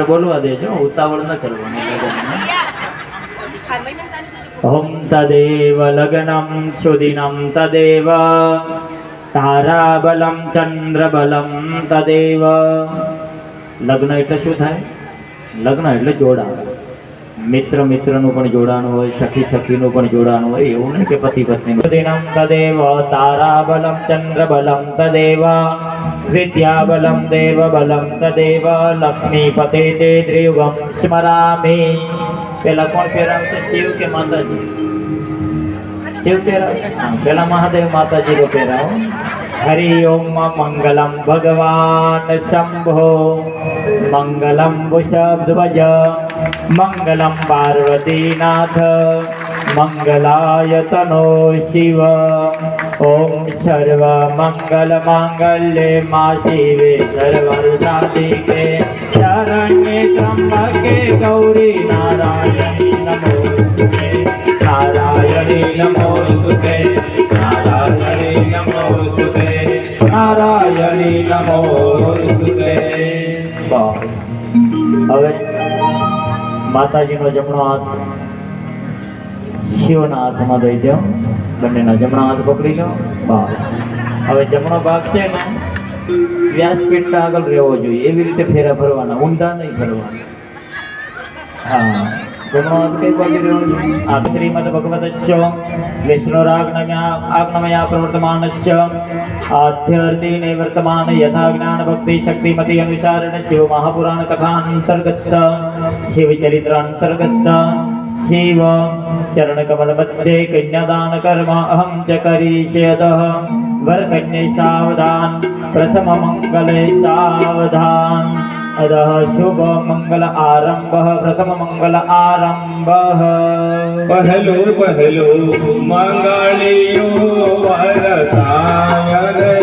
બોલવા દેજો, ઉતાવળ ન કરવાની. ઓમ તદેવ લગ્નમ સુદિનમ તદેવ તારાબલમ ચંદ્રબલમ તદેવ. લગ્ન એટલે શું થાય? લગ્ન એટલે જોડાણ. મિત્ર મિત્રનું પણ જોડાણ હોય, સખી સખીનું પણ જોડાણ હોય, એવું નહીં કે પતિ પત્નીનું. સુદિનમ તદેવ તારાબલમ ચંદ્રબલમ તદેવ વિદ્યાબલમ દેવબલમ તદેવ લક્ષ્મીપતે તે ત્રિયુગમ સ્મરામિ. પેલા કોણ ફેરવશે? શિવ કે માતાજી? શિવ ફેરવશે. પેલા મહાદેવ માતાજી કો ફેરાવો. હરિ ઓમ મંગલમ ભગવાન શંભો મંગલમ વૃષભધ્વજ મંગલમ પાર્વતીનાથ મંગલાય તનો શિવ. ઓમ સર્વ મંગલ માંગલ્યે મા શિવે સર્વ સાધિકે શરણ્યે ત્રંબકે ગૌરી નારાયણી નમોસ્તુતે નારાયણી નમોસ્તુતે નારાયણી નમોસ્તુતે નારાયણી નમોસ્તુતે. હવે માતાજીનો જમણો હાથ શિવના હાથમાં દઈ દો. બંનેના જમણા હાથ પકડી લો. બસ. હવે જમણો ભાગ છે ને વ્યાસપીઠ આગળ રહેવો જોઈએ, એવી રીતે ફેરા ફરવાના, ઊંધા નહીં ફરવાના. હા, જમણો હાથ કઈ બાજુ રહેવો જોઈએ? આ શ્રીમદ ભગવતસ્ય વિષ્ણુરાગ્નમયા પ્રવર્તમાનસ્ય આધ્યર્થિને વર્તમાન યથા જ્ઞાન ભક્તિ શક્તિમતી અનુસારેણ શિવ મહાપુરાણ કથા અંતર્ગત શિવ ચરિત્ર અંતર્ગત શિવ ચરણ કમલ મધ્યે કન્યાદાન કર્મ અહમ ચ કરીષ્યતઃ. વરકન્યે સાવધાન પ્રથમ મંગલે સાવધાન અદઃ શુભ મંગલ આરંભ. પ્રથમ મંગલ આરંભ. પહેલો પહેલો મંગળિયો વરતાય રે.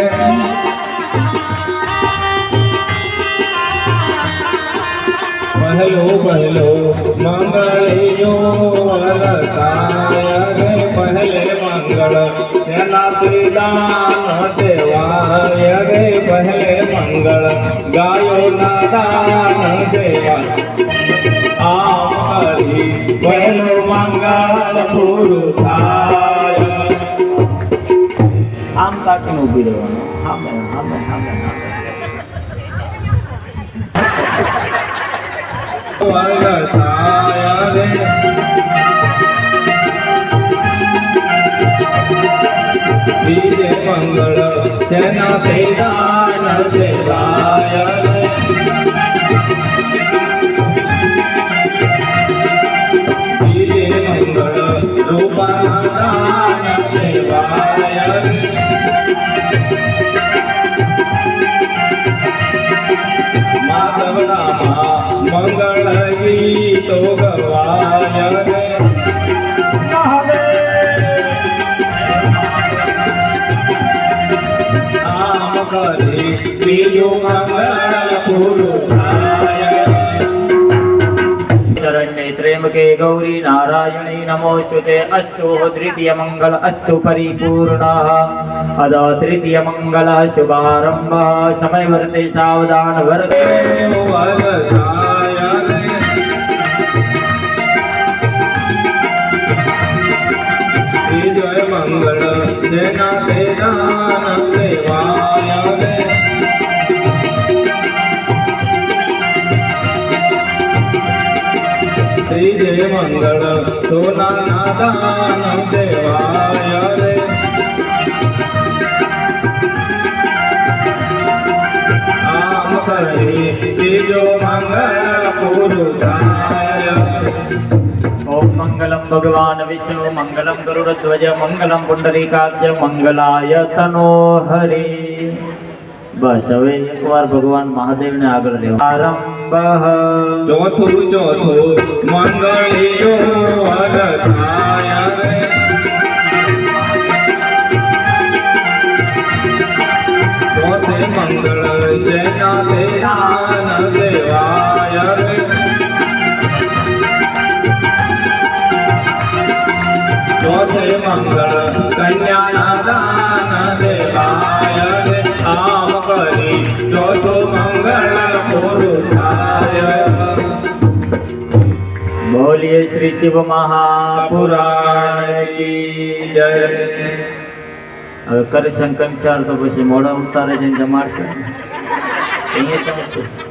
પહેલો પહેલો મંગળિયો વરતાય રે. પહેલે મંગળ તેના ત્રિદાન દેવાય રે. પહેલે મંગળ ગાયો ના દાન દેવાય. આમ કરી પહેલો મંગળ પૂરું થાય. આમ તાકીને ઊભી રહેવાનું. હામે હામે હામે હામે. વરતાય રે. બીજે મંગળ તેના ત્રિદાન દેવાય રે. બીજે મંગળ રૂપાના દાન દેવાય રે. માધવનામાં મંગળ ગીતો ગવાય રે. આમ કરી બીજું મંગળ પૂરું થાય. શરણ્યે ત્ર્યંબકે ગૌરી નારાયણી નમોસ્તુતે. અસ્તુ તૃતીય મંગલ અસ્તુ પરિપૂર્ણઃ. અદ તૃતીય મંગલ શુભારંભ. સમય વર્તે સાવધાન. વર્તે વરતાય રે. વિજય મંગળ જેના તેના દેવાય રે. ત્રીજે મંગળ સોનાના દાન દેવાય રે. આમ કરી ત્રીજો મંગળ પૂરું થાય. ઓમ મંગલમ ભગવાન વિષ્ણુ મંગલમ ગરુડધ્વજ મંગલમ પુંડરીકાક્ષ મંગલાય તનો હરિ. બસ હવે એકવાર ભગવાન મહાદેવને આગળ લેવો. આરંભ. ચોથું મંગળિયો વરતાય રે. ચોથે મંગળ સેના દેવાન દેવાય રે. ચોથે મંગળ કન્યાના દાન દેવાય રે. આમ કરી ચોથો મંગળ પૂરું થાય. બોલીએ શ્રી શિવ મહાપુરાણ કી જય. હવે કરે શંકર ચાર તો પછી મોડા ઉતારે જઈને જમાડશે અહીંયા ચાલશે.